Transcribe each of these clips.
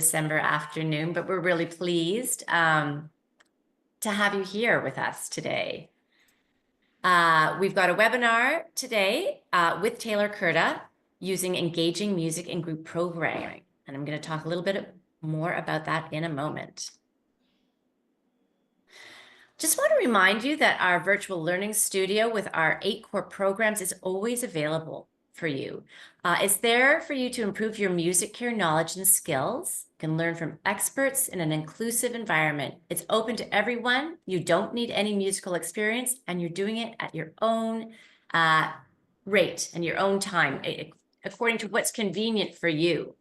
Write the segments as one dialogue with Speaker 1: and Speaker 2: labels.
Speaker 1: December afternoon, but we're really pleased to have you here with us today. We've got a webinar today with Taylor Kurta using engaging music and group programming. And I'm going to talk a little bit more about that in a moment. Just want to remind you that our virtual learning studio with our 8 core programs is always available for you. It's there for you to improve your music care knowledge and skills. You can learn from experts in an inclusive environment. It's open to everyone. You don't need any musical experience, and you're doing it at your own rate and your own time, according to what's convenient for you.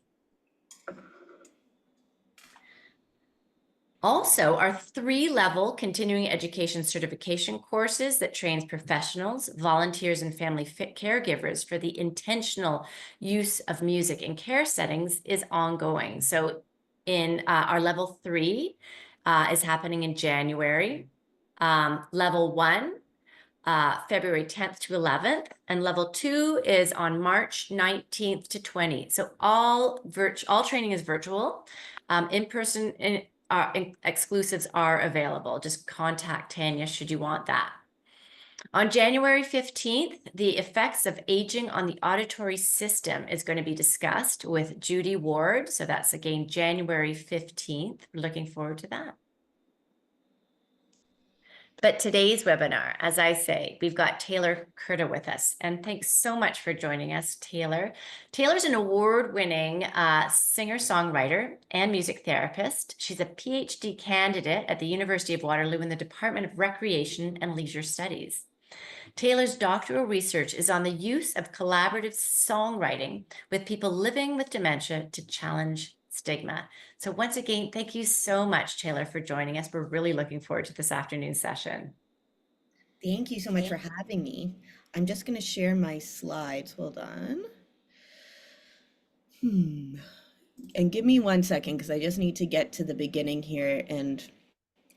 Speaker 1: Also, our 3-level continuing education certification courses that trains professionals, volunteers, and family fit caregivers for the intentional use of music in care settings is ongoing. So in our level 3 is happening in January, level 1, February 10th to 11th, and level 2 is on March 19th to 20th. So all training is virtual. In-person exclusives are available. Just contact Tanya should you want that. On January 15th, the effects of aging on the auditory system is going to be discussed with Judy Ward. So that's again January 15th. We're looking forward to that. But today's webinar, as I say, we've got Taylor Kurta with us. And thanks so much for joining us, Taylor. Taylor's an award-winning singer-songwriter and music therapist. She's a PhD candidate at the University of Waterloo in the Department of Recreation and Leisure Studies. Taylor's doctoral research is on the use of collaborative songwriting with people living with dementia to challenge stigma. So once again, thank you so much, Taylor, for joining us. We're really looking forward to this afternoon session.
Speaker 2: Thank you so much for having me. I'm just going to share my slides. Hold on. And give me 1 second because I just need to get to the beginning here, and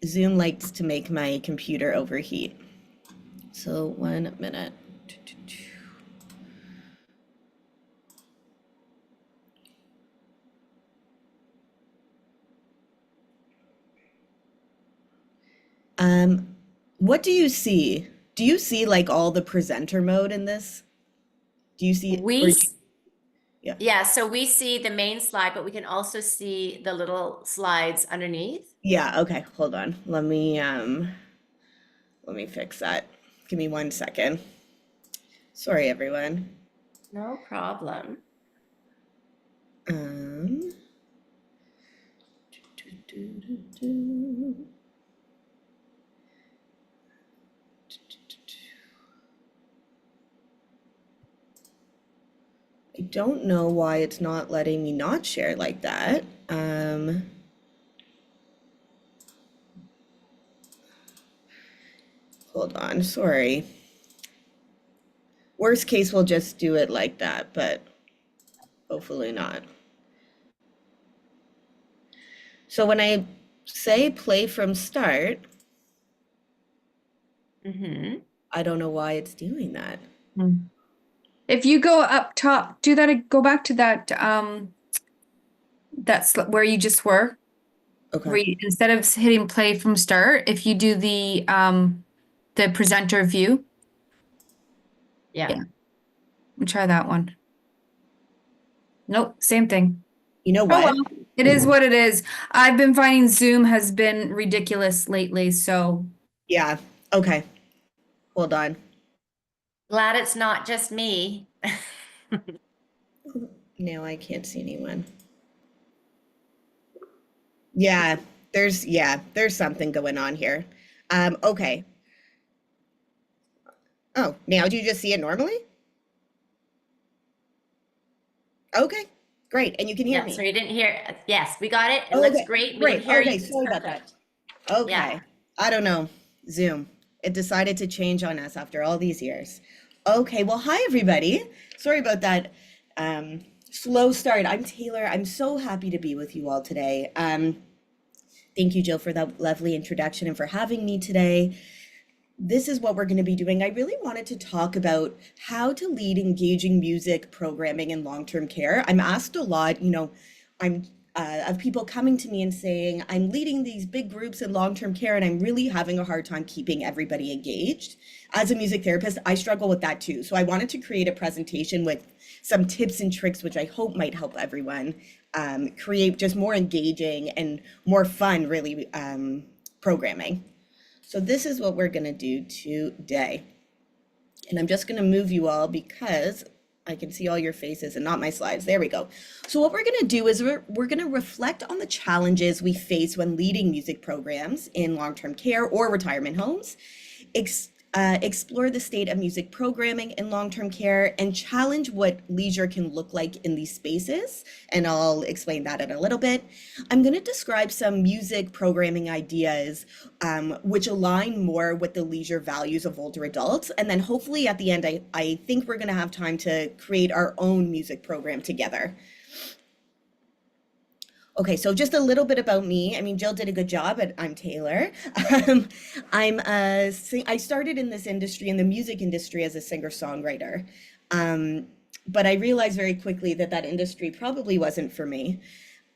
Speaker 2: Zoom likes to make my computer overheat. So 1 minute. What do you see? Do you see like all the presenter mode in this? Do you see
Speaker 1: Yeah, so we see the main slide, but we can also see the little slides underneath.
Speaker 2: Yeah, okay, hold on. Let me fix that. Give me 1 second. Sorry, everyone.
Speaker 1: No problem.
Speaker 2: I don't know why it's not letting me not share like that. Hold on, sorry. Worst case, we'll just do it like that, but hopefully not. So when I say play from start, I don't know why it's doing that.
Speaker 3: If you go up top, do that, go back to that, that's where you just were.
Speaker 2: Okay.
Speaker 3: Instead of hitting play from start, if you do the presenter view.
Speaker 1: Yeah.
Speaker 3: We'll try that one. Nope, same thing.
Speaker 2: You know what?
Speaker 3: Oh, well, it is what it is. I've been finding Zoom has been ridiculous lately, so.
Speaker 2: Yeah, okay. Hold on.
Speaker 1: Glad it's not just me.
Speaker 2: Now I can't see anyone. Yeah, there's something going on here. Okay. Oh, now do you just see it normally? Okay, great. And you can hear me.
Speaker 1: So you didn't hear. Yes, we got it. It looks great. We can hear you.
Speaker 2: Sorry about that. Okay.
Speaker 1: Yeah.
Speaker 2: I don't know. Zoom. It decided to change on us after all these years. Okay, well, hi everybody. Sorry about that slow start. I'm Taylor. I'm so happy to be with you all today. Thank you, Jill, for that lovely introduction and for having me today. This is what we're going to be doing. I really wanted to talk about how to lead engaging music programming in long-term care. I'm asked a lot, I'm of people coming to me and saying, I'm leading these big groups in long-term care and I'm really having a hard time keeping everybody engaged. As a music therapist, I struggle with that too. So I wanted to create a presentation with some tips and tricks, which I hope might help everyone create just more engaging and more fun, really, programming. So this is what we're going to do today. And I'm just going to move you all because I can see all your faces and not my slides. There we go. So what we're going to do is we're going to reflect on the challenges we face when leading music programs in long-term care or retirement homes, explore the state of music programming in long-term care, and challenge what leisure can look like in these spaces. And I'll explain that in a little bit. I'm going to describe some music programming ideas which align more with the leisure values of older adults. And then hopefully at the end, I think we're going to have time to create our own music program together. Okay, so just a little bit about me. I mean, Jill did a good job, but I'm Taylor. I started in this industry, in the music industry, as a singer-songwriter. But I realized very quickly that that industry probably wasn't for me.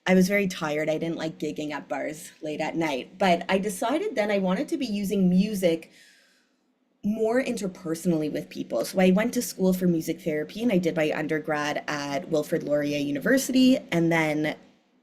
Speaker 2: I was very tired. I didn't like gigging at bars late at night. But I decided then I wanted to be using music more interpersonally with people. So I went to school for music therapy and I did my undergrad at Wilfrid Laurier University, and then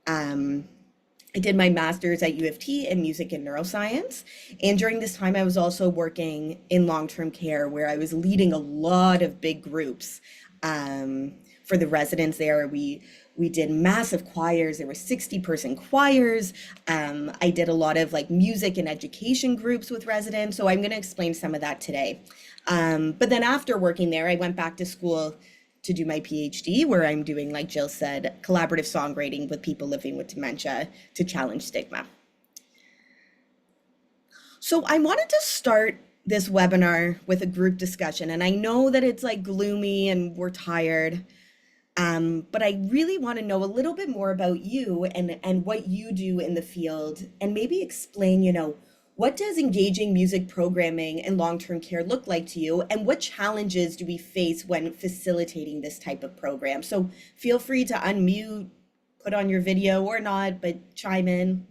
Speaker 2: I did my master's at U of T in music and neuroscience. And during this time, I was also working in long-term care where I was leading a lot of big groups for the residents there. We did massive choirs. There were 60-person choirs. I did a lot of like music and education groups with residents. So I'm going to explain some of that today. But then after working there, I went back to school to do my PhD, where I'm doing, like Jill said, collaborative songwriting with people living with dementia to challenge stigma. So I wanted to start this webinar with a group discussion, and I know that it's like gloomy and we're tired, but I really want to know a little bit more about you and what you do in the field, and maybe explain, what does engaging music programming in long-term care look like to you, and what challenges do we face when facilitating this type of program? So feel free to unmute, put on your video or not, but chime in.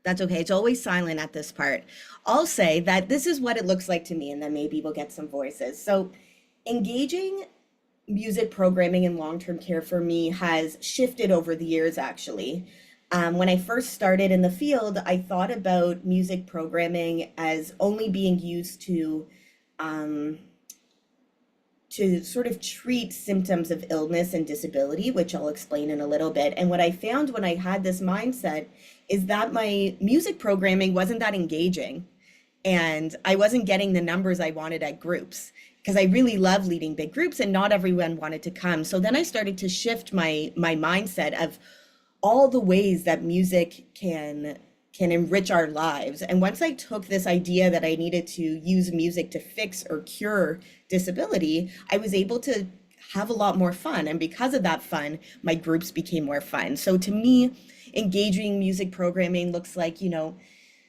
Speaker 2: That's okay. It's always silent at this part. I'll say that this is what it looks like to me, and then maybe we'll get some voices. So engaging music programming in long-term care for me has shifted over the years, actually. When I first started in the field, I thought about music programming as only being used um, to sort of treat symptoms of illness and disability, which I'll explain in a little bit. And what I found when I had this mindset is that my music programming wasn't that engaging, and I wasn't getting the numbers I wanted at groups, because I really love leading big groups and not everyone wanted to come. So then I started to shift my mindset of all the ways that music can enrich our lives. And once I took this idea that I needed to use music to fix or cure disability, I was able to have a lot more fun. And because of that fun, my groups became more fun. So to me, engaging music programming looks like,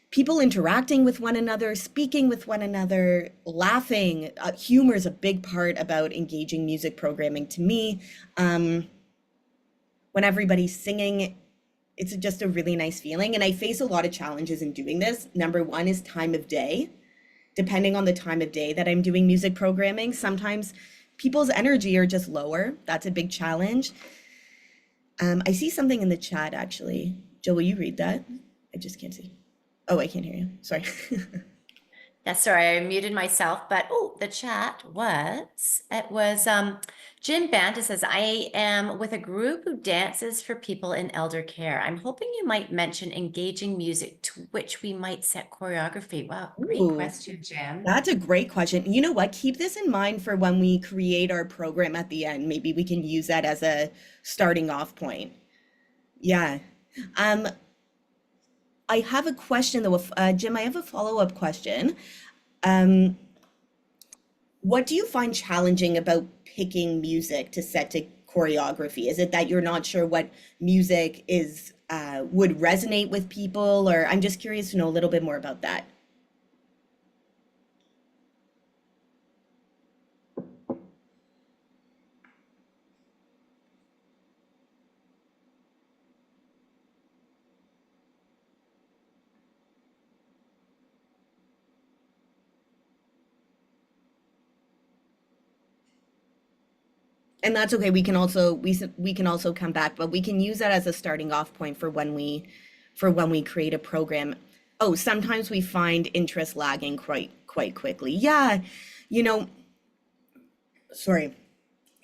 Speaker 2: people interacting with one another, speaking with one another, laughing. Humor is a big part about engaging music programming to me. When everybody's singing, it's just a really nice feeling. And I face a lot of challenges in doing this. Number one is time of day. Depending on the time of day that I'm doing music programming, sometimes people's energy are just lower. That's a big challenge. I see something in the chat, actually. Jill, will you read that? I just can't see. Oh, I can't hear you. Sorry.
Speaker 1: That's sorry, I muted myself, but the chat it was Jim Banta says, I am with a group who dances for people in elder care. I'm hoping you might mention engaging music to which we might set choreography. Wow, great
Speaker 2: Ooh,
Speaker 1: question, Jim.
Speaker 2: that's a great question. You know what? Keep this in mind for when we create our program at the end. Maybe we can use that as a starting off point. Yeah. Um, I have a question though. Jim, I have a follow-up question. Um, what do you find challenging about picking music to set to choreography? Is it that you're not sure what music is would resonate with people, or I'm just curious to know a little bit more about that. And that's okay. We can also come back, but we can use that as a starting off point for when we create a program. Oh, sometimes we find interest lagging quite quickly. Yeah, you know, sorry.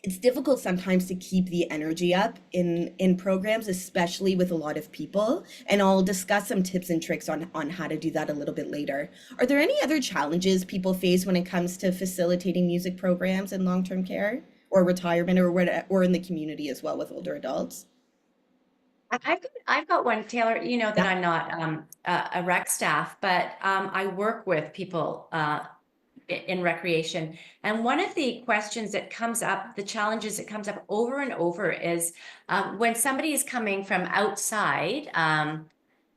Speaker 2: It's difficult sometimes to keep the energy up in programs, especially with a lot of people. And I'll discuss some tips and tricks on how to do that a little bit later. Are there any other challenges people face when it comes to facilitating music programs in long-term care or retirement or in the community as well with older adults?
Speaker 1: I've got one, Taylor, that
Speaker 2: Yeah,
Speaker 1: I'm not a rec staff, but I work with people in recreation. And one of the questions that comes up, the challenges that comes up over and over is when somebody is coming from outside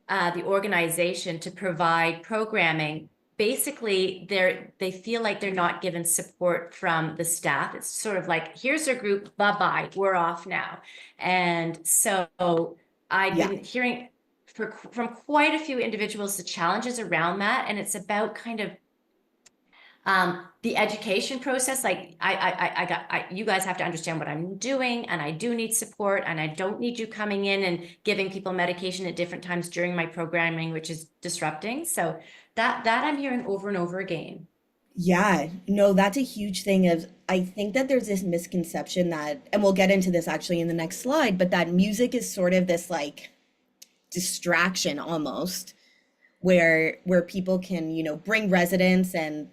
Speaker 1: the organization to provide programming, basically they feel like they're not given support from the staff. It's sort of like, here's our group, bye-bye, we're off now. And so I've
Speaker 2: yeah,
Speaker 1: been hearing from quite a few individuals the challenges around that. And it's about kind of the education process. Like you guys have to understand what I'm doing, and I do need support, and I don't need you coming in and giving people medication at different times during my programming, which is disrupting. So that I'm hearing over and over again.
Speaker 2: yeah. No, that's a huge thing of I think that there's this misconception that, and we'll get into this actually in the next slide, but that music is sort of this like distraction almost where people can, bring residents and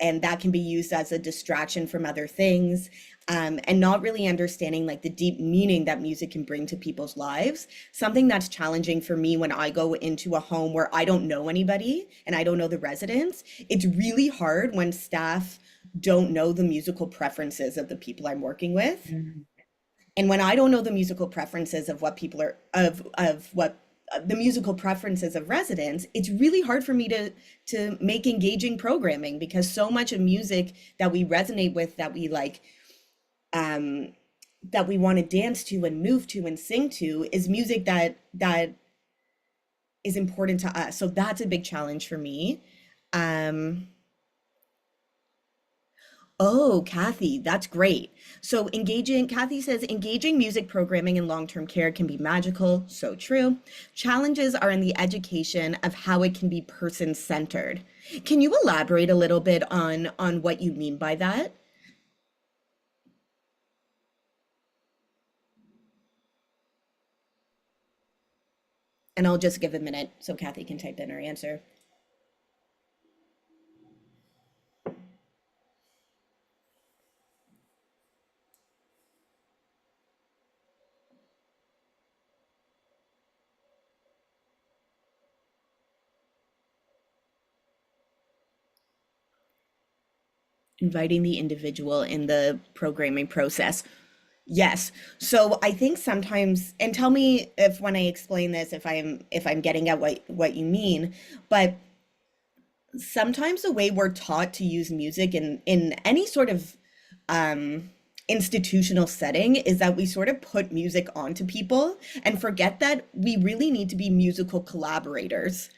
Speaker 2: that can be used as a distraction from other things, and not really understanding like the deep meaning that music can bring to people's lives. Something that's challenging for me when I go into a home where I don't know anybody and I don't know the residents. It's really hard when staff don't know the musical preferences of the people I'm working with.
Speaker 1: Mhm.
Speaker 2: And when I don't know the musical preferences of what people are of what the musical preferences of residents, it's really hard for me to make engaging programming because so much of music that we resonate with, that we like, um, that we want to dance to and move to and sing to, is music that is important to us. So that's a big challenge for me. Um, Oh, Kathy, that's great. So Kathy says, engaging music programming in long-term care can be magical. So true. Challenges are in the education of how it can be person-centered. Can you elaborate a little bit on what you mean by that? And I'll just give a minute so Kathy can type in her answer. Inviting the individual in the programming process. Yes. So I think sometimes, and tell me if when I explain this, if I'm getting at what you mean, but sometimes the way we're taught to use music in any sort of um institutional setting is that we sort of put music onto people and forget that we really need to be musical collaborators.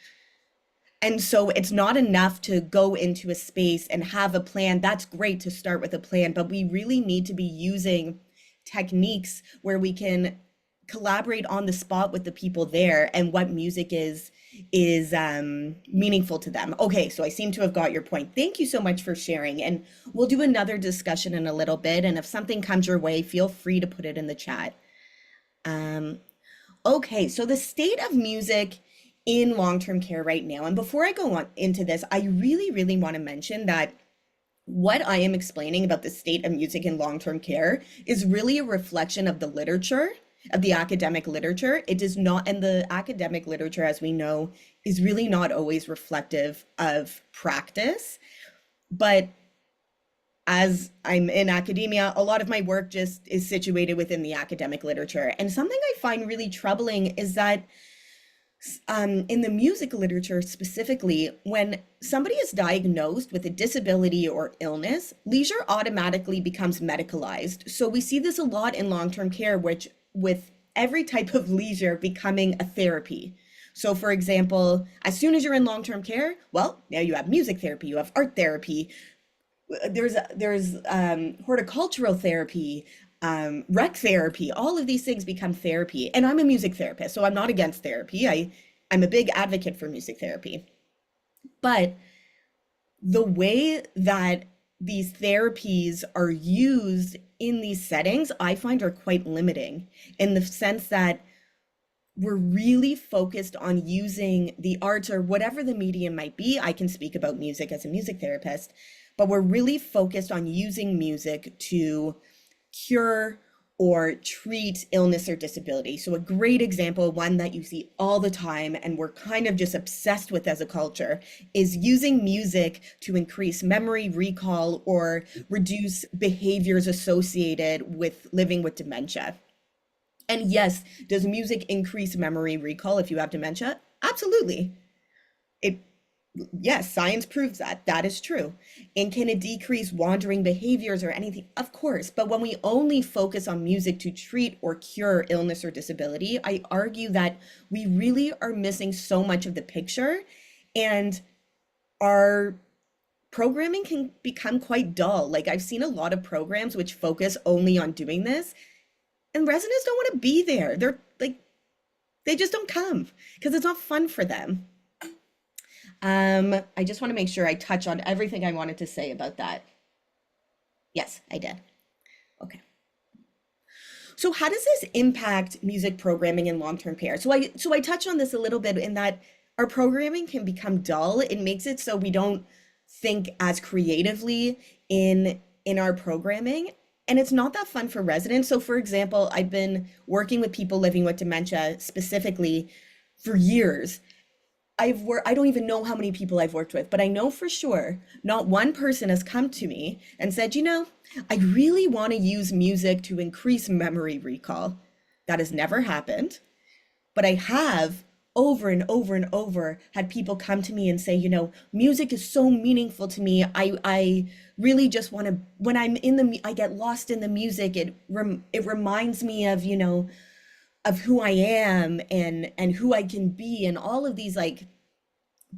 Speaker 2: And so it's not enough to go into a space and have a plan. That's great to start with a plan, but we really need to be using techniques where we can collaborate on the spot with the people there and what music is meaningful to them. Okay, so I seem to have got your point. Thank you so much for sharing. And we'll do another discussion in a little bit. And if something comes your way, feel free to put it in the chat. Um, Okay, so the state of music in long-term care right now, and before I go on into this, I really want to mention that what I am explaining about the state of music in long-term care is really a reflection of the literature, of the academic literature. It does not, and the academic literature, as we know, is really not always reflective of practice. But as I'm in academia, a lot of my work just is situated within the academic literature. And something I find really troubling is that in the music literature specifically, when somebody is diagnosed with a disability or illness, leisure automatically becomes medicalized. So we see this a lot in long-term care, which with every type of leisure becoming a therapy. So for example, as soon as you're in long-term care, well, now you have music therapy, you have art therapy, there's horticultural therapy, rec therapy. All of these things become therapy. And I'm a music therapist, so I'm not against therapy. I'm a big advocate for music therapy. But the way that these therapies are used in these settings, I find are quite limiting in the sense that we're really focused on using the arts or whatever the medium might be. I can speak about music as a music therapist, but we're really focused on using music to cure or treat illness or disability. So a great example, one that you see all the time and we're kind of just obsessed with as a culture, is using music to increase memory recall or reduce behaviors associated with living with dementia. And yes, does music increase memory recall if you have dementia? Absolutely. It, yes, science proves that. That is true. And can it decrease wandering behaviors or anything? Of course. But when we only focus on music to treat or cure illness or disability, I argue that we really are missing so much of the picture, and our programming can become quite dull. Like I've seen a lot of programs which focus only on doing this, and residents don't want to be there. They're like, they just don't come because it's not fun for them. I just want to make sure I touch on everything I wanted to say about that. Yes, I did. Okay. So how does this impact music programming in long-term care? So I touched on this a little bit in that our programming can become dull. It makes it so we don't think as creatively in our programming. And it's not that fun for residents. So for example, I've been working with people living with dementia specifically for years. I don't even know how many people I've worked with, but I know for sure not one person has come to me and said, I really want to use music to increase memory recall. That has never happened, but I have over and over and over had people come to me and say, music is so meaningful to me. I really just want to, when I get lost in the music, it reminds me of, of who I am and who I can be, and all of these like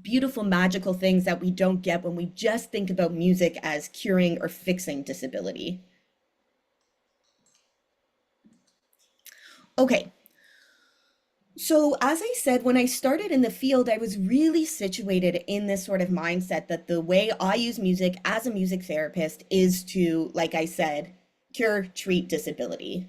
Speaker 2: beautiful magical things that we don't get when we just think about music as curing or fixing disability. Okay. So as I said, when I started in the field, I was really situated in this sort of mindset that the way I use music as a music therapist is to, like I said, cure, treat disability.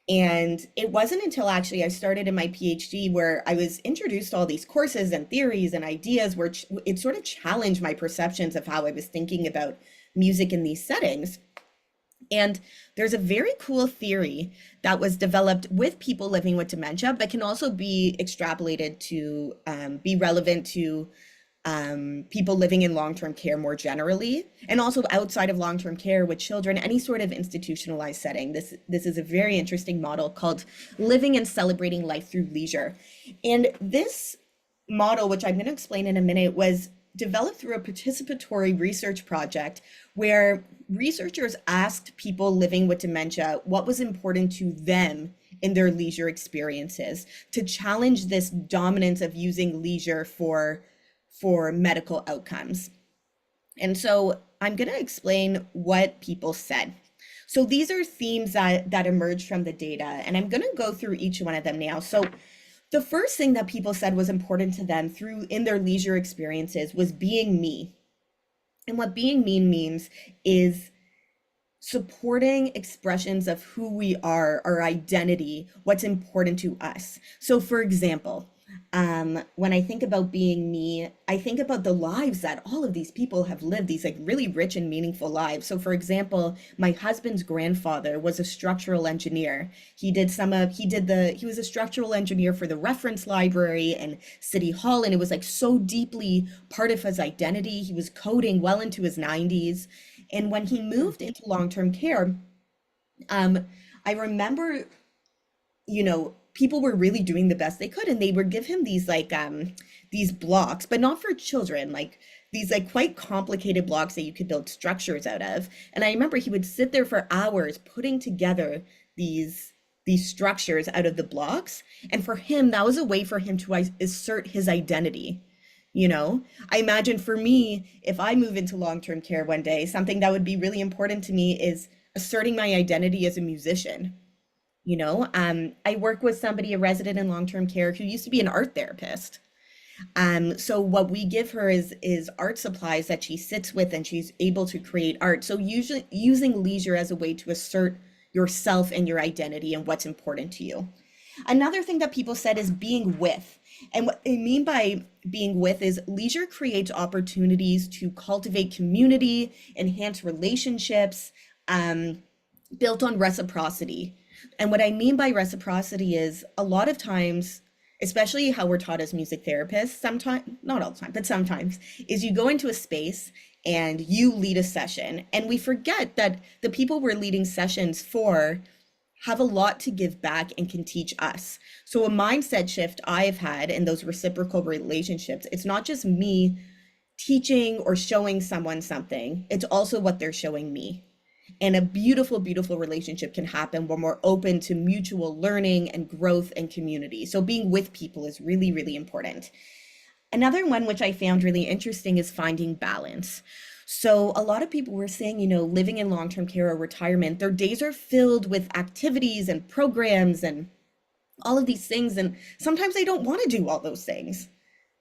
Speaker 2: And it wasn't until actually I started in my PhD where I was introduced to all these courses and theories and ideas where it sort of challenged my perceptions of how I was thinking about music in these settings. And there's a very cool theory that was developed with people living with dementia, but can also be extrapolated to be relevant to people living in long-term care more generally, and also outside of long-term care with children, any sort of institutionalized setting. This is a very interesting model called living and celebrating life through leisure. And this model, which I'm going to explain in a minute, was developed through a participatory research project where researchers asked people living with dementia what was important to them in their leisure experiences to challenge this dominance of using leisure for medical outcomes. And so I'm going to explain what people said. So these are themes that emerged from the data, and I'm going to go through each one of them now. So the first thing that people said was important to them in their leisure experiences was being me. And what being me means is supporting expressions of who we are, our identity, what's important to us. So for example, when I think about being me, I think about the lives that all of these people have lived, these like really rich and meaningful lives. So for example, my husband's grandfather was a structural engineer. He was a structural engineer for the reference library and City Hall, and it was like so deeply part of his identity. He was coding well into his 90s. And when he moved into long-term care, um, I remember, people were really doing the best they could, and they would give him these blocks, but not for children, like these like quite complicated blocks that you could build structures out of. And I remember he would sit there for hours putting together these structures out of the blocks. And for him, that was a way for him to assert his identity. I imagine for me, if I move into long-term care one day, something that would be really important to me is asserting my identity as a musician. I work with somebody, a resident in long-term care, who used to be an art therapist. So what we give her is art supplies that she sits with, and she's able to create art. So usually using leisure as a way to assert yourself and your identity and what's important to you. Another thing that people said is being with. And what they mean by being with is leisure creates opportunities to cultivate community, enhance relationships, built on reciprocity. And what I mean by reciprocity is a lot of times, especially how we're taught as music therapists, sometimes, not all the time, but sometimes, is you go into a space and you lead a session, and we forget that the people we're leading sessions for have a lot to give back and can teach us. So a mindset shift I've had in those reciprocal relationships, it's not just me teaching or showing someone something, it's also what they're showing me. And a beautiful, beautiful relationship can happen when we're open to mutual learning and growth and community. So being with people is really, really important. Another one which I found really interesting is finding balance. So a lot of people were saying, living in long-term care or retirement, their days are filled with activities and programs and all of these things. And sometimes they don't want to do all those things.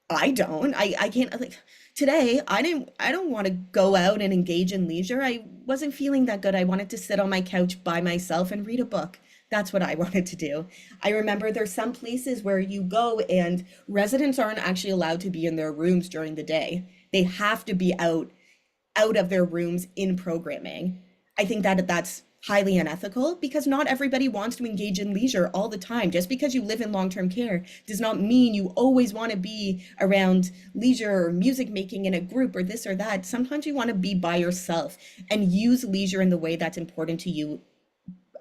Speaker 2: I don't. I can't, like today, I don't want to go out and engage in leisure. I wasn't feeling that good. I wanted to sit on my couch by myself and read a book. That's what I wanted to do. I remember there's some places where you go and residents aren't actually allowed to be in their rooms during the day. They have to be out of their rooms in programming. I think that that's highly unethical because not everybody wants to engage in leisure all the time. Just because you live in long-term care does not mean you always want to be around leisure or music making in a group or this or that. Sometimes you want to be by yourself and use leisure in the way that's important to you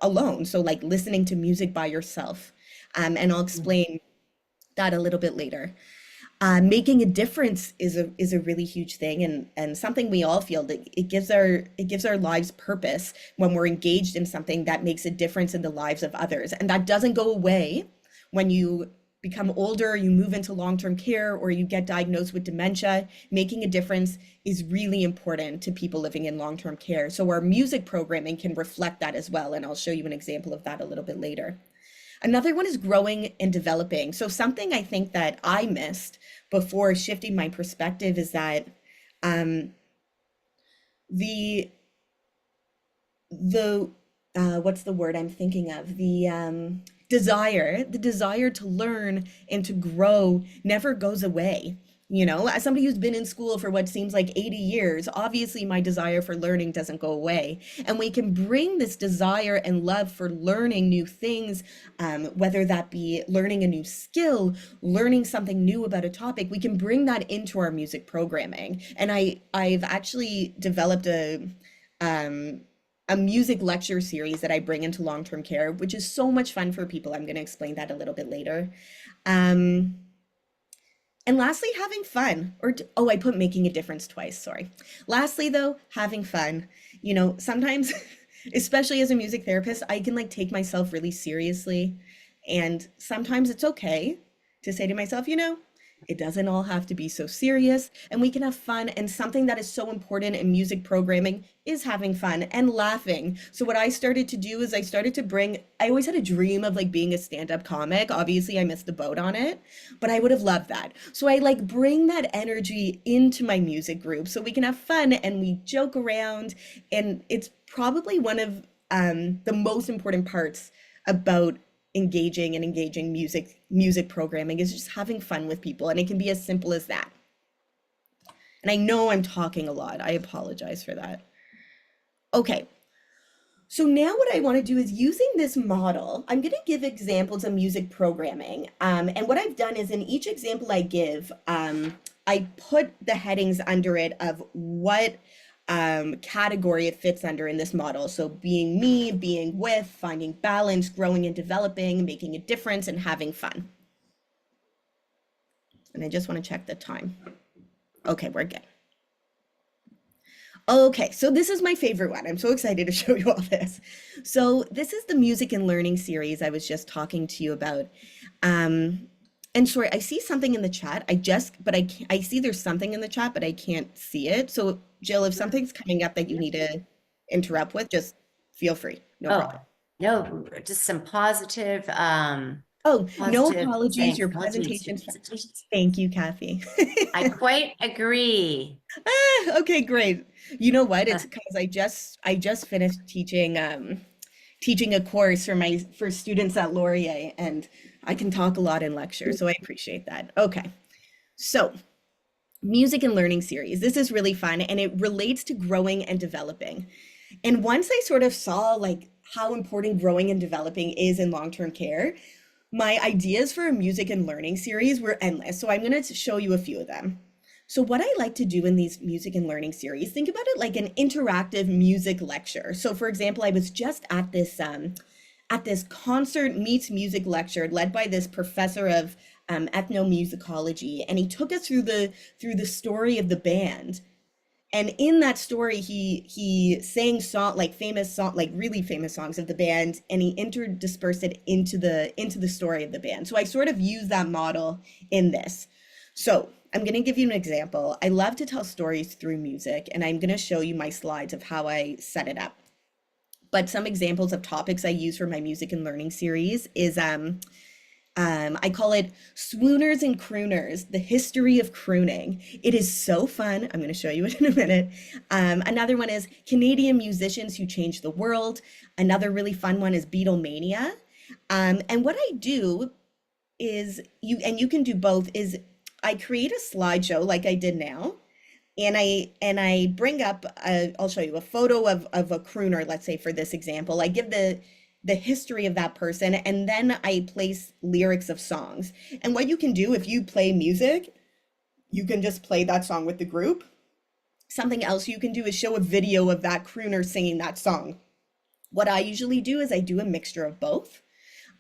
Speaker 2: alone. So like listening to music by yourself. And I'll explain that a little bit later. Making a difference is a really huge thing, and something we all feel that it gives our lives purpose when we're engaged in something that makes a difference in the lives of others. And that doesn't go away when you become older, you move into long-term care, or you get diagnosed with dementia. Making a difference is really important to people living in long-term care. So our music programming can reflect that as well, and I'll show you an example of that a little bit later. Another one is growing and developing. So something I think that I missed before shifting my perspective is that the what's the word I'm thinking of? The desire to learn and to grow never goes away. As somebody who's been in school for what seems like 80 years, obviously my desire for learning doesn't go away. And we can bring this desire and love for learning new things, whether that be learning a new skill, learning something new about a topic, we can bring that into our music programming. And I've actually developed a music lecture series that I bring into long-term care, which is so much fun for people. I'm going to explain that a little bit later. And lastly, having fun, I put making a difference twice, sorry. Lastly, though, having fun. Sometimes, especially as a music therapist, I can take myself really seriously. And sometimes it's okay to say to myself, it doesn't all have to be so serious, and we can have fun. And something that is so important in music programming is having fun and laughing. So what I started to do is I always had a dream of being a stand-up comic. Obviously I missed the boat on it, but I would have loved that. So I bring that energy into my music group so we can have fun and we joke around. And it's probably one of the most important parts about engaging music programming is just having fun with people, and it can be as simple as that. And I know I'm talking a lot. I apologize for that. Okay, so now what I want to do is using this model, I'm going to give examples of music programming. And what I've done is in each example I give, I put the headings under it of what category it fits under in this model. So being me, being with, finding balance, growing and developing, making a difference, and having fun. And I just want to check the time. Okay, we're good. Okay, so this is my favorite one. I'm so excited to show you all this. So this is the music and learning series I was just talking to you about. And sorry, I see something in the chat. I see there's something in the chat, but I can't see it. So Jill, if something's coming up that you need to interrupt with, just feel free. No
Speaker 1: Oh,
Speaker 2: problem.
Speaker 1: no, just some positive,
Speaker 2: Oh, no
Speaker 1: positive
Speaker 2: apologies. Your
Speaker 1: presentations.
Speaker 2: presentation's. Thank you, Kathy.
Speaker 1: I quite agree.
Speaker 2: Okay, great. You know what? It's because I just finished teaching a course for students at Laurier, and I can talk a lot in lecture, so I appreciate that. Okay. So, music and learning series. This is really fun and it relates to growing and developing. And once I sort of saw like how important growing and developing is in long-term care, my ideas for a music and learning series were endless. So I'm going to show you a few of them. So what I like to do in these music and learning series, think about it like an interactive music lecture. So for example, I was just at this concert meets music lecture led by this professor of ethnomusicology, and he took us through the story of the band. And in that story, he sang really famous songs of the band, and he interdispersed it into the story of the band. So I sort of use that model in this. So I'm going to give you an example. I love to tell stories through music, and I'm going to show you my slides of how I set it up. But some examples of topics I use for my music and learning series is I call it Swooners and Crooners, the history of crooning. It is so fun. I'm going to show you it in a minute. Another one is Canadian musicians who changed the world. Another really fun one is Beatlemania. And what I do is you can do both, is I create a slideshow like I did now. And I bring up, I'll show you a photo of a crooner, let's say for this example. I give the history of that person, and then I place lyrics of songs. And what you can do if you play music, you can just play that song with the group. Something else you can do is show a video of that crooner singing that song. What I usually do is I do a mixture of both.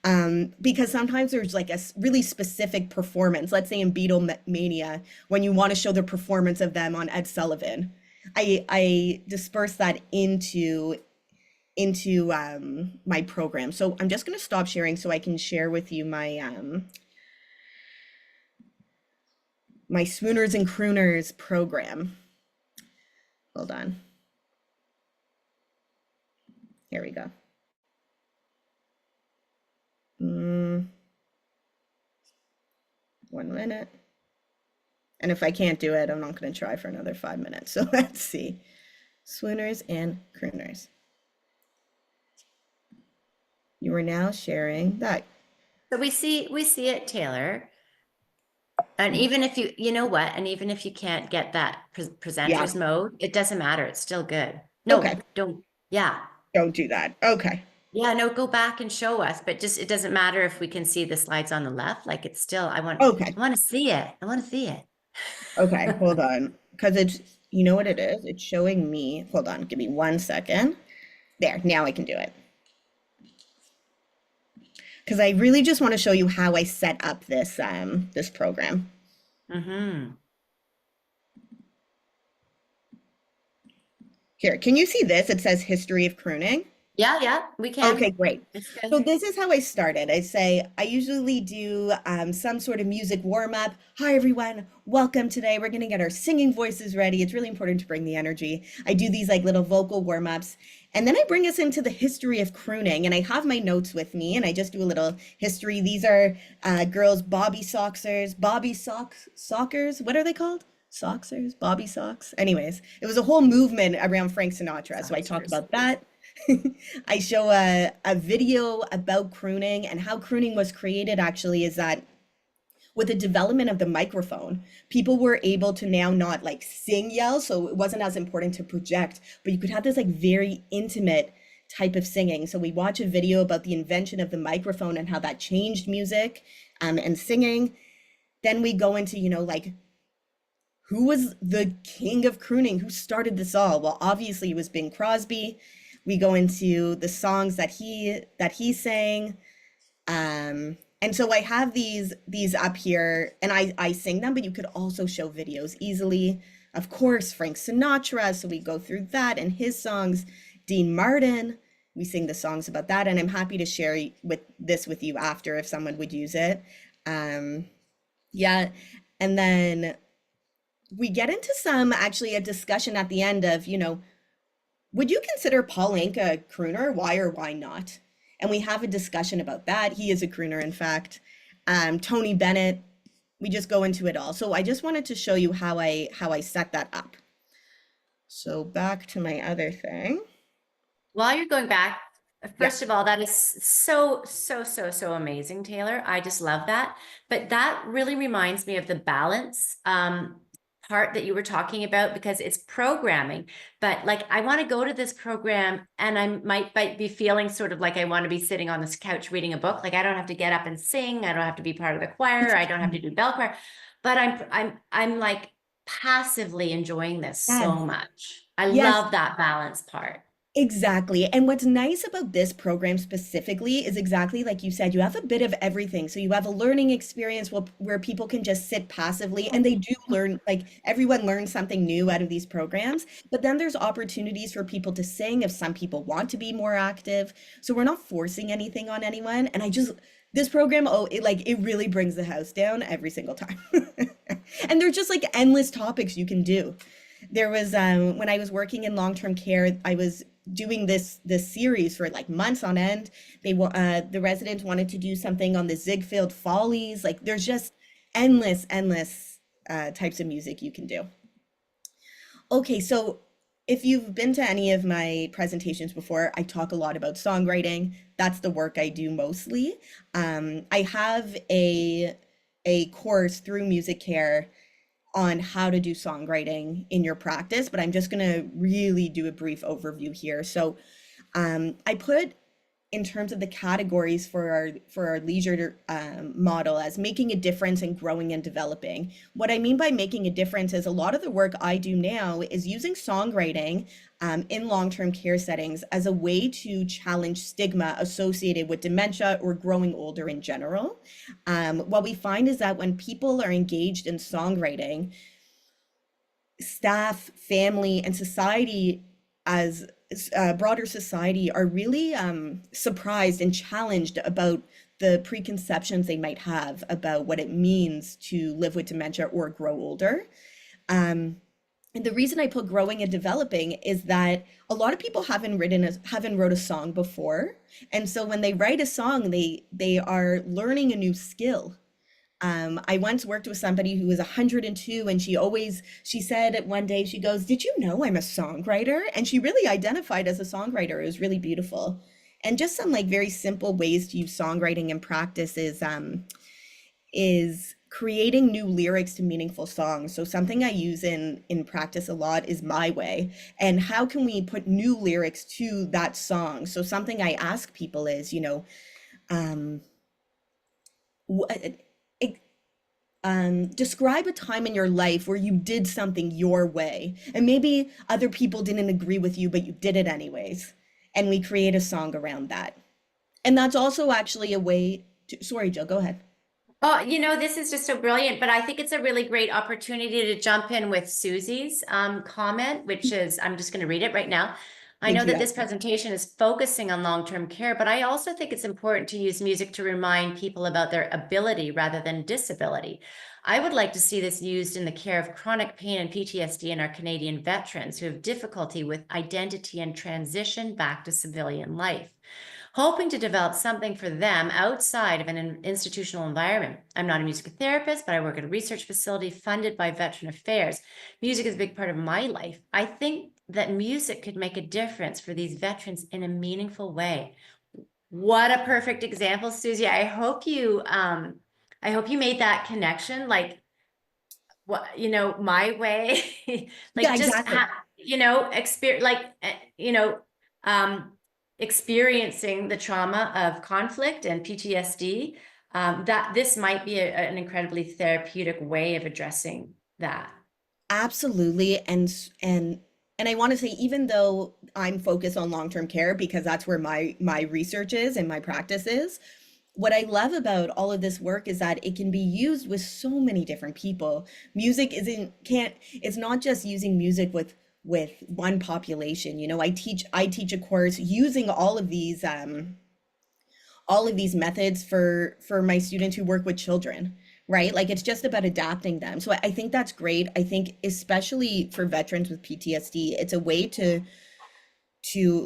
Speaker 2: Because sometimes there's like a really specific performance, let's say in Beatlemania, when you want to show the performance of them on Ed Sullivan, I disperse that into my program. So I'm just going to stop sharing so I can share with you my my Swooners and Crooners program. Hold on. Here we go. 1 minute. And if I can't do it, I'm not going to try for another 5 minutes. So let's see. Swooners and Crooners. You are now sharing that.
Speaker 1: So we see it, Taylor. And even if you know what, and even if you can't get that presenter's mode, it doesn't matter. It's still good. No,
Speaker 2: Okay.
Speaker 1: don't. Yeah.
Speaker 2: Don't do that. Okay.
Speaker 1: Yeah, no, go back and show us, but just, it doesn't matter if we can see the slides on the left, like it's still, I want to see it. I want to see it.
Speaker 2: Okay, hold on. Because it's, you know what it is? It's showing me, hold on, give me 1 second. There, now I can do it. Because I really just want to show you how I set up this this program.
Speaker 1: Mm-hmm.
Speaker 2: Here, can you see this? It says History of Crooning.
Speaker 1: Yeah, we can.
Speaker 2: Okay, great. So this is how I started. I usually do some sort of music warm-up. Hi, everyone. Welcome today. We're going to get our singing voices ready. It's really important to bring the energy. I do these like little vocal warm-ups. And then I bring us into the history of crooning. And I have my notes with me, and I just do a little history. These are girls, Bobby Soxers. What are they called? Soxers? Bobby Sox? Anyways, it was a whole movement around Frank Sinatra. So I talk about that. I show a video about crooning, and how crooning was created actually is that with the development of the microphone, people were able to now not like sing, yell, so it wasn't as important to project, but you could have this like very intimate type of singing. So we watch a video about the invention of the microphone and how that changed music and singing. Then we go into, like who was the king of crooning? Who started this all? Well, obviously it was Bing Crosby. We go into the songs that he sang. And so I have these up here, and I sing them, but you could also show videos easily. Of course, Frank Sinatra, so we go through that and his songs. Dean Martin, we sing the songs about that, and I'm happy to share with you after if someone would use it. Um, yeah, and then we get into some actually a discussion at the end of, would you consider Paul Anka a crooner? Why or why not? And we have a discussion about that. He is a crooner, in fact. Tony Bennett, we just go into it all. So I just wanted to show you how I set that up. So back to my other thing.
Speaker 1: While you're going back,
Speaker 2: Yeah.
Speaker 1: first of all, that is so amazing, Taylor. I just love that. But that really reminds me of the balance part that you were talking about, because it's programming. But like, I want to go to this program and I might be feeling sort of like I want to be sitting on this couch reading a book. Like, I don't have to get up and sing. I don't have to be part of the choir. I don't have to do bell choir. But I'm like passively enjoying this so
Speaker 2: Yes.
Speaker 1: much. I
Speaker 2: Yes.
Speaker 1: love that balance part.
Speaker 2: Exactly. And what's nice about this program specifically is exactly like you said, you have a bit of everything. So you have a learning experience where people can just sit passively and they do learn, like everyone learns something new out of these programs. But then there's opportunities for people to sing if some people want to be more active. So we're not forcing anything on anyone. And this program, it really brings the house down every single time. And there's just like endless topics you can do. There was when I was working in long-term care, I was doing this series for like months on end. The residents wanted to do something on the Ziegfeld Follies. Like there's just endless types of music you can do. Okay, so if you've been to any of my presentations before, I talk a lot about songwriting. That's the work I do mostly. I have a course through Music Care on how to do songwriting in your practice, but I'm just going to really do a brief overview here. So I put in terms of the categories for our leisure model as making a difference and growing and developing. What I mean by making a difference is a lot of the work I do now is using songwriting in long-term care settings as a way to challenge stigma associated with dementia or growing older in general. What we find is that when people are engaged in songwriting, staff, family, and society as broader society are really surprised and challenged about the preconceptions they might have about what it means to live with dementia or grow older. And the reason I put growing and developing is that a lot of people haven't wrote a song before, and so when they write a song, they are learning a new skill. I once worked with somebody who was 102, and she said one day, she goes, "Did you know I'm a songwriter?" And she really identified as a songwriter. It was really beautiful. And just some like very simple ways to use songwriting in practice is creating new lyrics to meaningful songs. So something I use in practice a lot is My Way. And how can we put new lyrics to that song? So something I ask people is, um, describe a time in your life where you did something your way, and maybe other people didn't agree with you, but you did it anyways. And we create a song around that. And that's also actually a way to, sorry, Jill, go ahead.
Speaker 1: Oh, this is just so brilliant, but I think it's a really great opportunity to jump in with Susie's comment, which is, I'm just going to read it right now. I know
Speaker 2: Thank you.
Speaker 1: that this presentation is focusing on long-term care, but I also think it's important to use music to remind people about their ability rather than disability. I would like to see this used in the care of chronic pain and PTSD in our Canadian veterans who have difficulty with identity and transition back to civilian life, hoping to develop something for them outside of an institutional environment. I'm not a music therapist, but I work at a research facility funded by Veteran Affairs. Music is a big part of my life. I think that music could make a difference for these veterans in a meaningful way. What a perfect example, Susie. I hope you made that connection. Like, what, My way,
Speaker 2: Yeah,
Speaker 1: like just
Speaker 2: exactly.
Speaker 1: experience, like, um experiencing the trauma of conflict and PTSD, that this might be an incredibly therapeutic way of addressing that.
Speaker 2: Absolutely. And I want to say, even though I'm focused on long-term care because that's where my research is and my practice is, what I love about all of this work is that it can be used with so many different people. Music isn't can't it's not just using music with one population. You know, I teach a course using all of these methods for my students who work with children, right? Like it's just about adapting them. So I think that's great. I think especially for veterans with PTSD, it's a way to,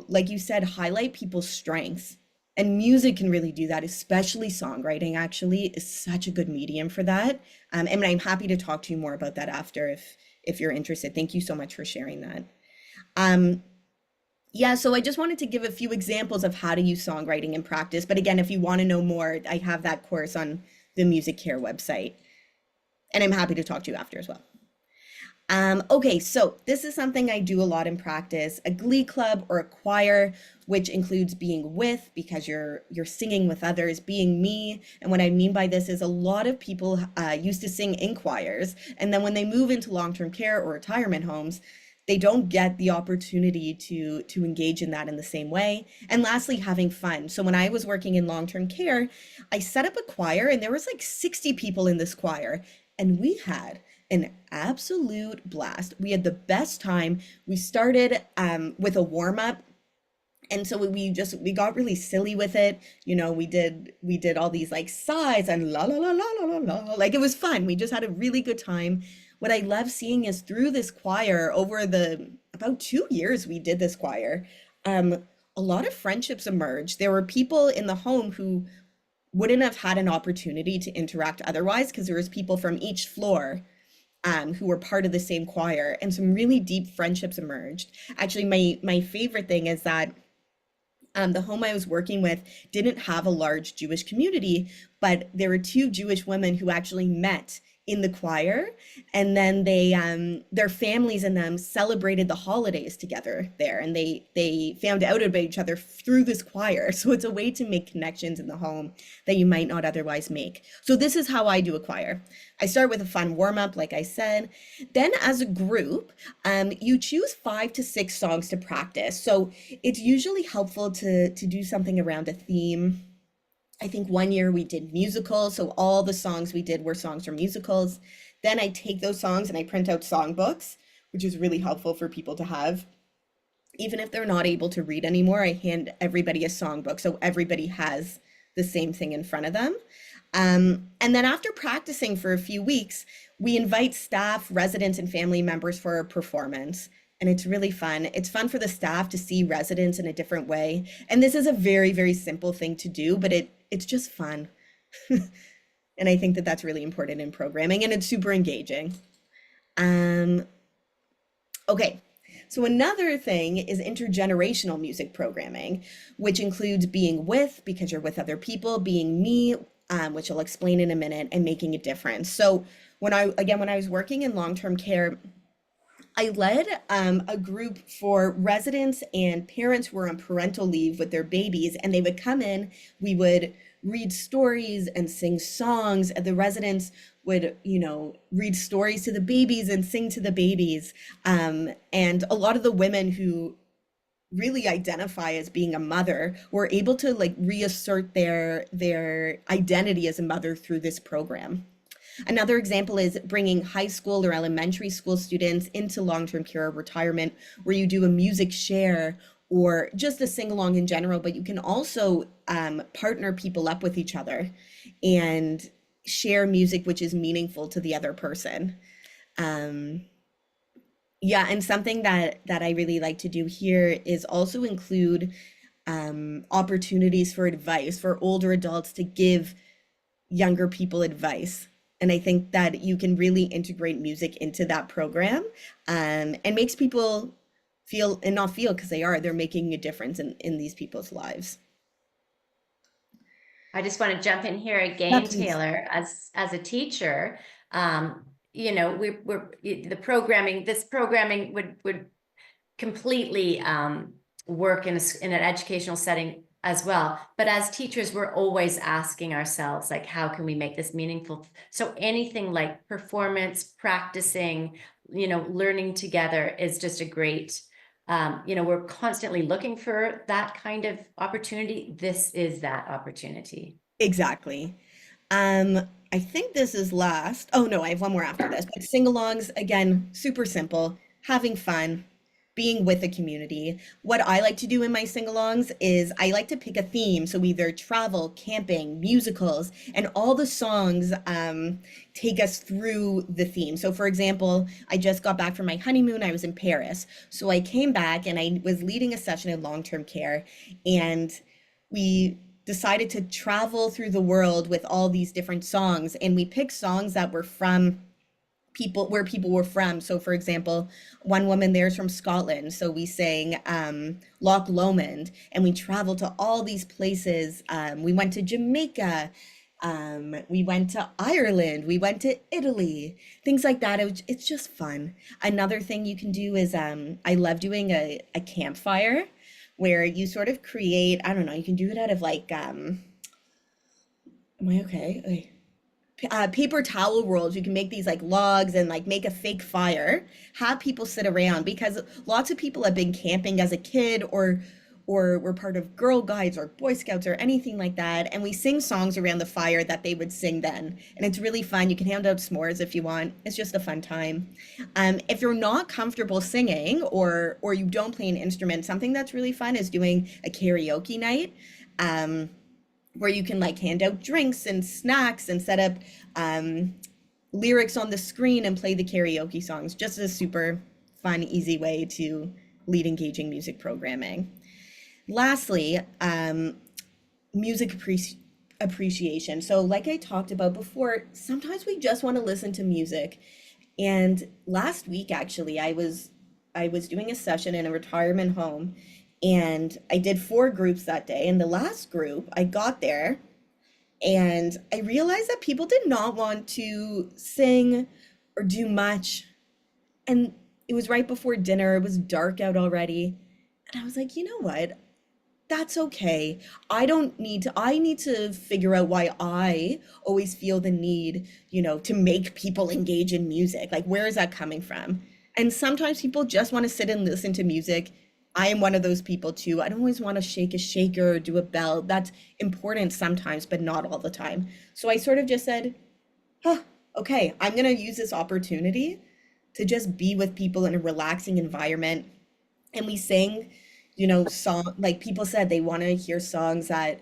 Speaker 2: like you said, highlight people's strengths. And music can really do that, especially songwriting actually is such a good medium for that. And I'm happy to talk to you more about that after if you're interested. Thank you so much for sharing that. Um, yeah, so I just wanted to give a few examples of how to use songwriting in practice. But again, if you want to know more, I have that course on the Music Care website, and I'm happy to talk to you after as well. Okay, so this is something I do a lot in practice, a glee club or a choir, which includes being with, because you're singing with others, being me. And what I mean by this is a lot of people used to sing in choirs, and then when they move into long-term care or retirement homes, they don't get the opportunity to engage in that in the same way. And lastly, having fun. So when I was working in long-term care, I set up a choir, and there was like 60 people in this choir, and we had an absolute blast. We had the best time. We started with a warm up, and so we got really silly with it. You know, we did all these like sighs and la la la la la la la. Like it was fun. We just had a really good time. What I love seeing is through this choir over the about 2 years we did this choir, um, a lot of friendships emerged. There were people in the home who wouldn't have had an opportunity to interact otherwise because there was people from each floor who were part of the same choir, and some really deep friendships emerged. Actually, my favorite thing is that the home I was working with didn't have a large Jewish community, but there were two Jewish women who actually met in the choir, and then their families and them celebrated the holidays together there, and they found out about each other through this choir. So it's a way to make connections in the home that you might not otherwise make. So this is how I do a choir. I start with a fun warm up, like I said. Then as a group, you choose 5 to 6 songs to practice. So it's usually helpful to do something around a theme. I think one year we did musicals, so all the songs we did were songs from musicals. Then I take those songs and I print out songbooks, which is really helpful for people to have. Even if they're not able to read anymore, I hand everybody a songbook so everybody has the same thing in front of them. And then after practicing for a few weeks, we invite staff, residents, and family members for a performance. And it's really fun. It's fun for the staff to see residents in a different way. And this is a very, very simple thing to do, but it's just fun. And I think that that's really important in programming, and it's super engaging. Um, okay, so another thing is intergenerational music programming, which includes being with, because you're with other people, being me, which I'll explain in a minute, and making a difference. So when I was working in long-term care, I led a group for residents and parents who were on parental leave with their babies, and they would come in. We would read stories and sing songs, and the residents would, read stories to the babies and sing to the babies. And a lot of the women who really identify as being a mother were able to like reassert their identity as a mother through this program. Another example is bringing high school or elementary school students into long-term care or retirement, where you do a music share or just a sing-along in general, but you can also partner people up with each other and share music which is meaningful to the other person. Yeah, and something that I really like to do here is also include opportunities for advice for older adults to give younger people advice. And I think that you can really integrate music into that program, and makes people feel, and not feel, because they're making a difference in these people's lives.
Speaker 1: I just want to jump in here
Speaker 2: Yeah,
Speaker 1: again,
Speaker 2: please.
Speaker 1: Taylor, as a teacher. We're the programming. This programming would completely work in an educational setting as well. But as teachers, we're always asking ourselves, like, how can we make this meaningful? So anything like performance, practicing, learning together is just a great, we're constantly looking for that kind of opportunity. This is that opportunity.
Speaker 2: Exactly. Um, I think this is last. Oh no, I have one more after this. But sing-alongs, again, super simple, having fun, being with the community. What I like to do in my sing-alongs is I like to pick a theme. So either travel, camping, musicals, and all the songs take us through the theme. So for example, I just got back from my honeymoon. I was in Paris. So I came back and I was leading a session in long-term care, and we decided to travel through the world with all these different songs, and we picked songs that were from people where people were from. So for example, one woman there's from Scotland, so we sang Loch Lomond, and we traveled to all these places. We went to Jamaica, we went to Ireland, we went to Italy, things like that. It's just fun. Another thing you can do is I love doing a campfire where you sort of create, I don't know, you can do it out of like am I okay? Okay. Paper towel rolls. You can make these like logs and like make a fake fire, have people sit around, because lots of people have been camping as a kid, or were part of Girl Guides or Boy Scouts or anything like that, and we sing songs around the fire that they would sing then, and it's really fun. You can hand out s'mores if you want. It's just a fun time. If you're not comfortable singing, or you don't play an instrument, something that's really fun is doing a karaoke night. Um, where you can like hand out drinks and snacks and set up lyrics on the screen and play the karaoke songs. Just a super fun, easy way to lead engaging music programming. Lastly, music appreciation. So like I talked about before, sometimes we just want to listen to music. And last week, actually, I was doing a session in a retirement home, and I did 4 groups that day. And the last group, I got there and I realized that people did not want to sing or do much. And it was right before dinner, it was dark out already. And I was like, you know what? That's okay. I need to figure out why I always feel the need, to make people engage in music. Like, where is that coming from? And sometimes people just want to sit and listen to music. I am one of those people too. I don't always want to shake a shaker or do a bell. That's important sometimes, but not all the time. So I sort of just said, huh, okay, I'm going to use this opportunity to just be with people in a relaxing environment. And we sang, song, like people said they want to hear songs that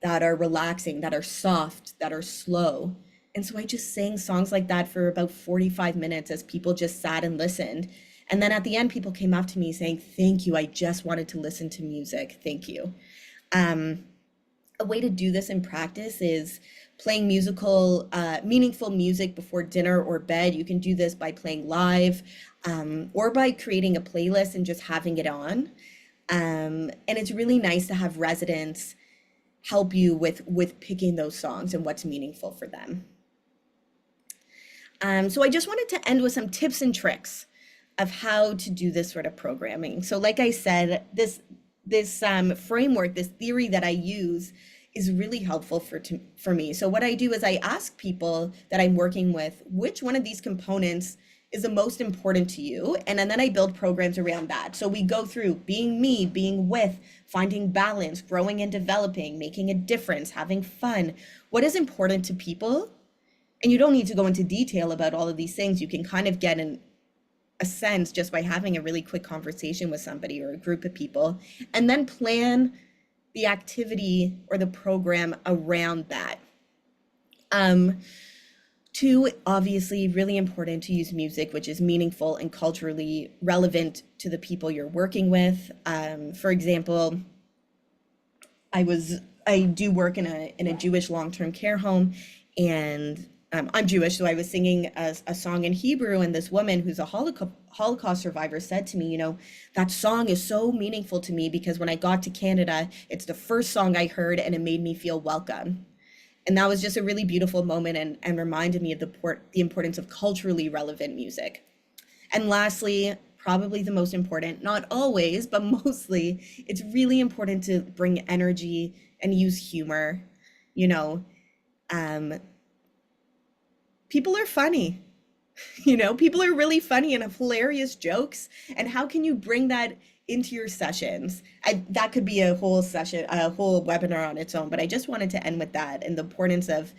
Speaker 2: are relaxing, that are soft, that are slow. And so I just sang songs like that for about 45 minutes as people just sat and listened. And then at the end, people came up to me saying, thank you, I just wanted to listen to music, thank you. um, a way to do this in practice is playing meaningful music before dinner or bed. You can do this by playing live, or by creating a playlist and just having it on. And it's really nice to have residents help you with picking those songs and what's meaningful for them. So I just wanted to end with some tips and tricks of how to do this sort of programming. So like I said, this framework, this theory that I use is really helpful for me. So what I do is I ask people that I'm working with, which one of these components is the most important to you? And then I build programs around that. So we go through being me, being with, finding balance, growing and developing, making a difference, having fun. What is important to people? And you don't need to go into detail about all of these things. You can kind of get a sense just by having a really quick conversation with somebody or a group of people, and then plan the activity or the program around that. 2, obviously, really important to use music which is meaningful and culturally relevant to the people you're working with. For example, I do work in a Jewish long-term care home, and I'm Jewish, so I was singing a song in Hebrew, and this woman who's a Holocaust survivor said to me, that song is so meaningful to me because when I got to Canada, it's the first song I heard and it made me feel welcome. And that was just a really beautiful moment, and reminded me of the importance of culturally relevant music. And lastly, probably the most important, not always, but mostly, it's really important to bring energy and use humor. You know, um, People are funny. You know, people are really funny and have hilarious jokes. And how can you bring that into your sessions? That could be a whole session, a whole webinar on its own. But I just wanted to end with that and the importance of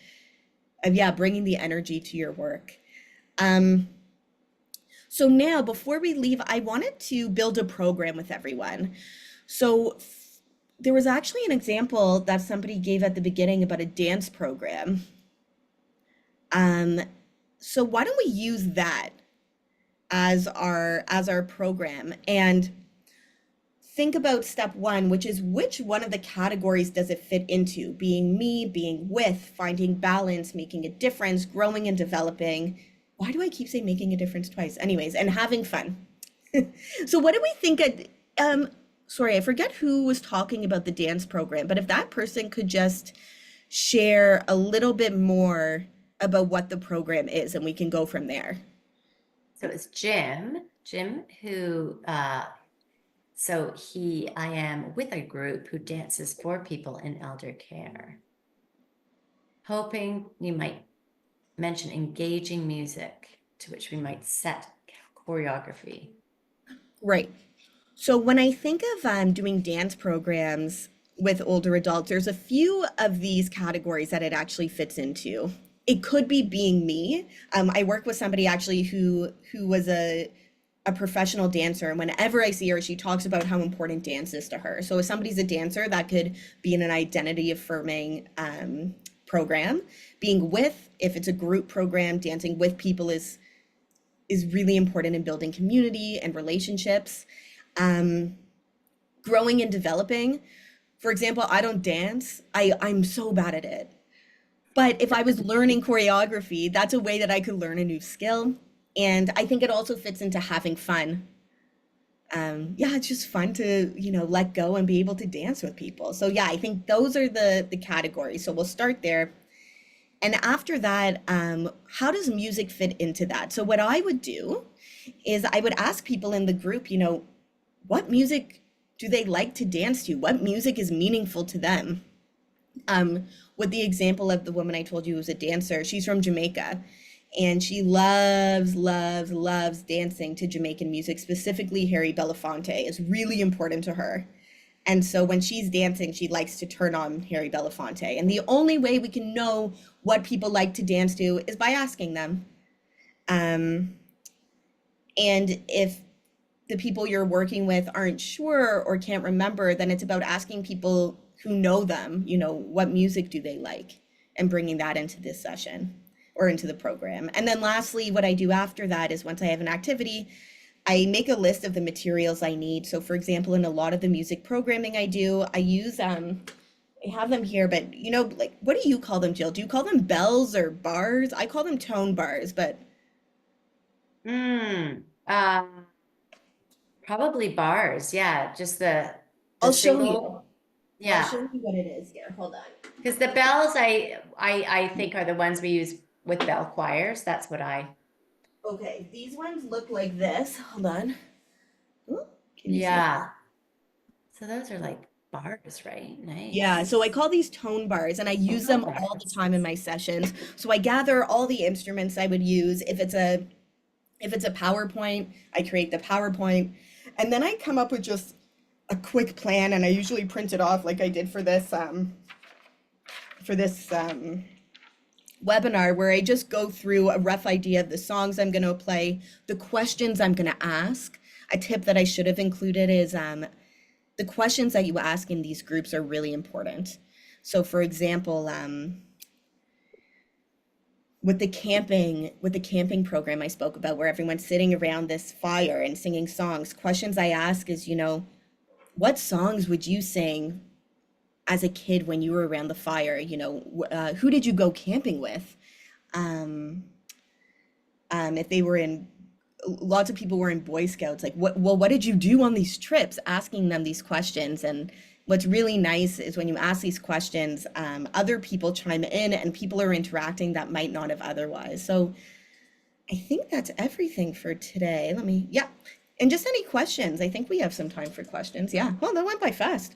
Speaker 2: yeah, bringing the energy to your work. Um, so now, before we leave, I wanted to build a program with everyone. So there was actually an example that somebody gave at the beginning about a dance program. Um, so why don't we use that as our program and think about step one, which is which one of the categories does it fit into? Being me, being with, finding balance, making a difference, growing and developing. Why do I keep saying making a difference twice? Anyways, and having fun. So what do we think sorry, I forget who was talking about the dance program, but if that person could just share a little bit more about what the program is and we can go from there.
Speaker 1: So it's Jim who, I am with a group who dances for people in elder care. Hoping you might mention engaging music, to which we might set choreography.
Speaker 2: Right. So when I think of doing dance programs with older adults, there's a few of these categories that it actually fits into. It could be being me. I work with somebody actually who was a professional dancer, and whenever I see her, she talks about how important dance is to her. So if somebody's a dancer, that could be in an identity affirming program. Being with, if it's a group program, dancing with people is really important in building community and relationships. Growing and developing. For example, I don't dance. I'm so bad at it. But if I was learning choreography, that's a way that I could learn a new skill. And I think it also fits into having fun. Yeah, it's just fun to, you know, let go and be able to dance with people. So yeah, I think those are the categories. So we'll start there. And after that, how does music fit into that? So what I would do is I would ask people in the group, you know, what music do they like to dance to? What music is meaningful to them? With the example of the woman I told you who's a dancer, she's from Jamaica and she loves, loves, loves dancing to Jamaican music, specifically Harry Belafonte is really important to her. And so when she's dancing, she likes to turn on Harry Belafonte. And the only way we can know what people like to dance to is by asking them. Um, and if the people you're working with aren't sure or can't remember, then it's about asking people who know them, you know, what music do they like, and bringing that into this session or into the program. And then lastly, what I do after that is once I have an activity, I make a list of the materials I need. So for example, in a lot of the music programming I do, I use, I have them here, but you know, like, what do you call them, Jill? Do you call them bells or bars? I call them tone bars, but
Speaker 1: Mm, uh, Probably bars. Yeah, just the
Speaker 2: I'll show you.
Speaker 1: single.
Speaker 2: I'll
Speaker 1: Yeah,
Speaker 2: show you what it is here. Hold on.
Speaker 1: because the bells I think are the ones we use with bell choirs. That's what I.
Speaker 2: Okay, these ones look like this. Hold on. Ooh, can you see it?
Speaker 1: Yeah. So those are like bars, right?
Speaker 2: Yeah,
Speaker 1: Nice.
Speaker 2: so I call these tone bars and I use
Speaker 1: Oh,
Speaker 2: them all the
Speaker 1: bars.
Speaker 2: time in my sessions. So I gather all the instruments I would use. If it's a PowerPoint, I create the PowerPoint and then I come up with just a quick plan and I usually print it off like I did for this webinar where I just go through a rough idea of the songs I'm going to play, the questions I'm going to ask. A tip that I should have included is the questions that you ask in these groups are really important. So for example, with the camping program I spoke about where everyone's sitting around this fire and singing songs, questions I ask is, you know, what songs would you sing as a kid when you were around the fire? You know, who did you go camping with? Um, if they were in, lots of people were in Boy Scouts, like what did you do on these trips? Asking them these questions. And what's really nice is when you ask these questions, other people chime in and people are interacting that might not have otherwise. So I think that's everything for today. Yeah. And just any questions. I think we have some time for questions. Yeah. Well, that went by fast.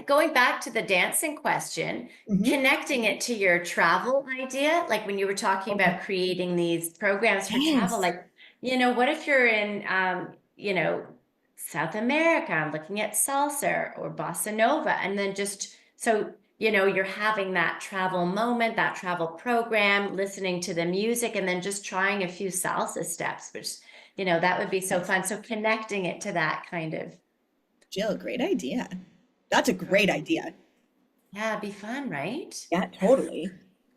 Speaker 1: going back to the dancing question,
Speaker 2: Mhm.
Speaker 1: connecting it to your travel idea, like when you were talking
Speaker 2: Oh,
Speaker 1: about creating these programs for travel,
Speaker 2: yes.
Speaker 1: like, what if you're in, South America, I'm looking at salsa or bossa nova, and then just so you're having that travel moment, that travel program, listening to the music, and then just trying a few salsa steps, which, that would be so
Speaker 2: Yes.
Speaker 1: fun. So connecting it to that kind of
Speaker 2: Jill, great idea. That's a great
Speaker 1: program.
Speaker 2: idea.
Speaker 1: Yeah, it'd be fun, right?
Speaker 2: Yeah, totally.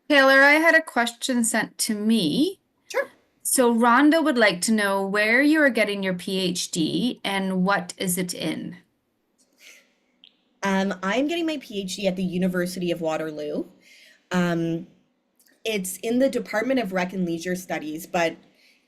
Speaker 3: Taylor, I had a question sent to me.
Speaker 2: Sure.
Speaker 3: So Rhonda would like to know where you are getting your PhD and what is it in?
Speaker 2: I'm getting my PhD at the University of Waterloo. Um, it's in the Department of Rec and Leisure Studies, but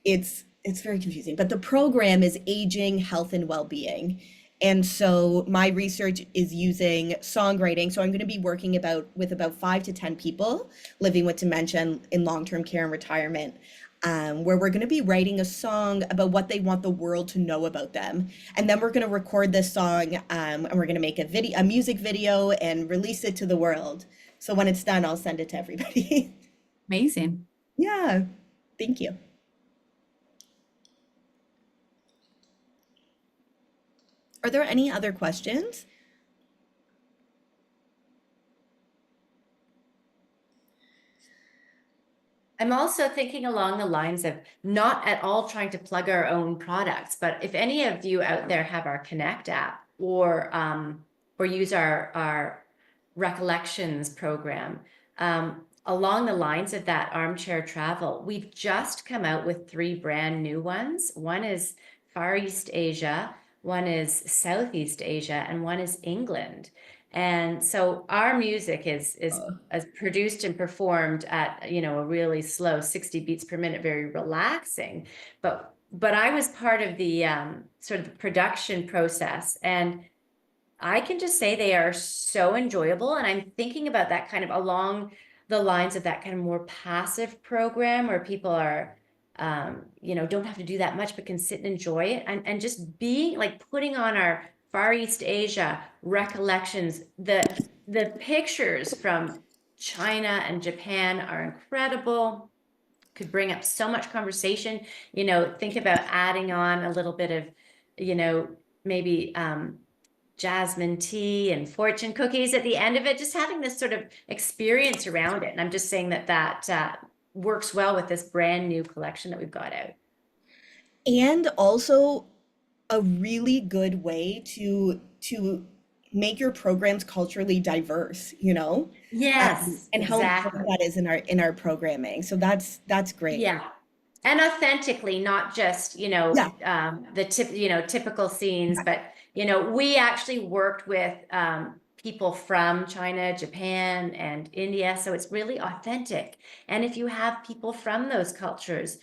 Speaker 2: it's very confusing. But the program is aging, health, and well-being. And so my research is using songwriting. So I'm going to be working with about 5 to 10 people living with dementia in long-term care and retirement, where we're going to be writing a song about what they want the world to know about them. And then we're going to record this song, and we're going to make a music video, and release it to the world. So when it's done, I'll send it to everybody.
Speaker 3: Amazing.
Speaker 2: Yeah, thank you. Are there any other questions?
Speaker 1: I'm also thinking along the lines of not at all trying to plug our own products, but if any of you out there have our Connect app or use our Recollections program, along the lines of that armchair travel, we've just come out with 3 brand new ones. One is Far East Asia, one is Southeast Asia, and one is England. And so our music is
Speaker 2: Oh,
Speaker 1: as produced and performed at a really slow 60 beats per minute, very relaxing. But I was part of the sort of the production process, and I can just say they are so enjoyable. And I'm thinking about that kind of along the lines of that kind of more passive program where people are, don't have to do that much, but can sit and enjoy it. And just being like putting on our Far East Asia recollections, the pictures from China and Japan are incredible. Could bring up so much conversation. Think about adding on a little bit of, maybe jasmine tea and fortune cookies at the end of it, just having this sort of experience around it. And I'm just saying that works well with this brand new collection that we've got out.
Speaker 2: and also a really good way to make your programs culturally diverse,
Speaker 1: Yes,
Speaker 2: and how important
Speaker 1: exactly.
Speaker 2: that is in our programming. So that's great.
Speaker 1: Yeah. And authentically, not just,
Speaker 2: Yeah.
Speaker 1: typical scenes, but, we actually worked with people from China, Japan, and India. So it's really authentic. And if you have people from those cultures,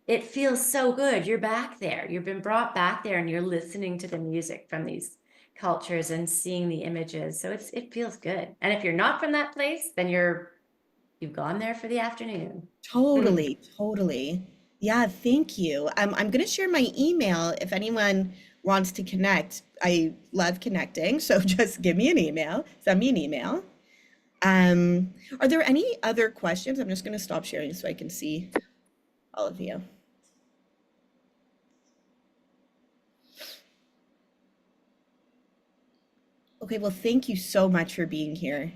Speaker 1: it feels so good. You're back there. You've been brought back there and you're listening to the music from these cultures and seeing the images. So it feels good. And if you're not from that place, then you've gone there for the afternoon.
Speaker 2: Totally, totally. Yeah, thank you. I'm gonna share my email if anyone wants to connect. I love connecting, so just give me an email, send me an email. Are there any other questions? I'm just gonna stop sharing so I can see all of you. Okay, well, thank you so much for being here.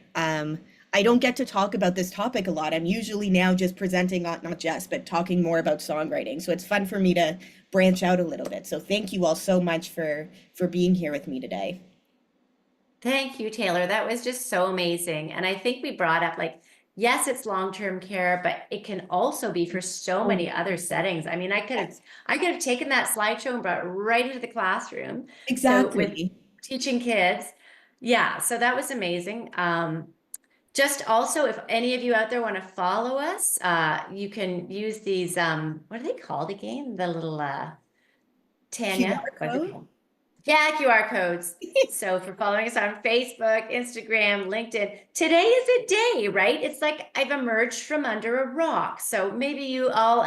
Speaker 2: I don't get to talk about this topic a lot. I'm usually now just presenting on, not just, but talking more about songwriting. So it's fun for me to branch out a little bit. So thank you all so much for being here with me today.
Speaker 1: Thank you, Taylor. That was just so amazing. And I think we brought up like, yes, it's long-term care, but it can also be for so
Speaker 2: Oh,
Speaker 1: many other settings. I mean,
Speaker 2: yes,
Speaker 1: I could have taken that slideshow and brought it right into the classroom. So with
Speaker 2: exactly.
Speaker 1: teaching kids, yeah, so that was amazing. Just also, if any of you out there want to follow us, you can use these, what are they called again? The little, Tanya,
Speaker 2: QR
Speaker 1: what are they
Speaker 2: code.
Speaker 1: called? Yeah, QR codes. So for following us on Facebook, Instagram, LinkedIn, today is a day, right? It's like I've emerged from under a rock. So maybe you all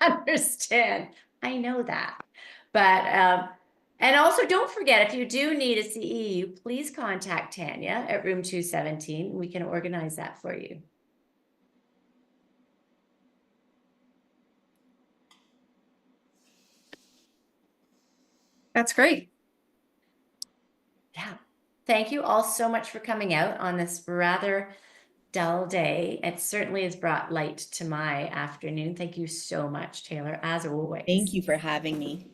Speaker 1: understand. I know that. But And also, don't forget, if you do need a CEU, please contact Tanya at room 217. We can organize that for you.
Speaker 3: That's great.
Speaker 1: Yeah. Thank you all so much for coming out on this rather dull day. It certainly has brought light to my afternoon. Thank you so much, Taylor, as always.
Speaker 2: Thank you for having me.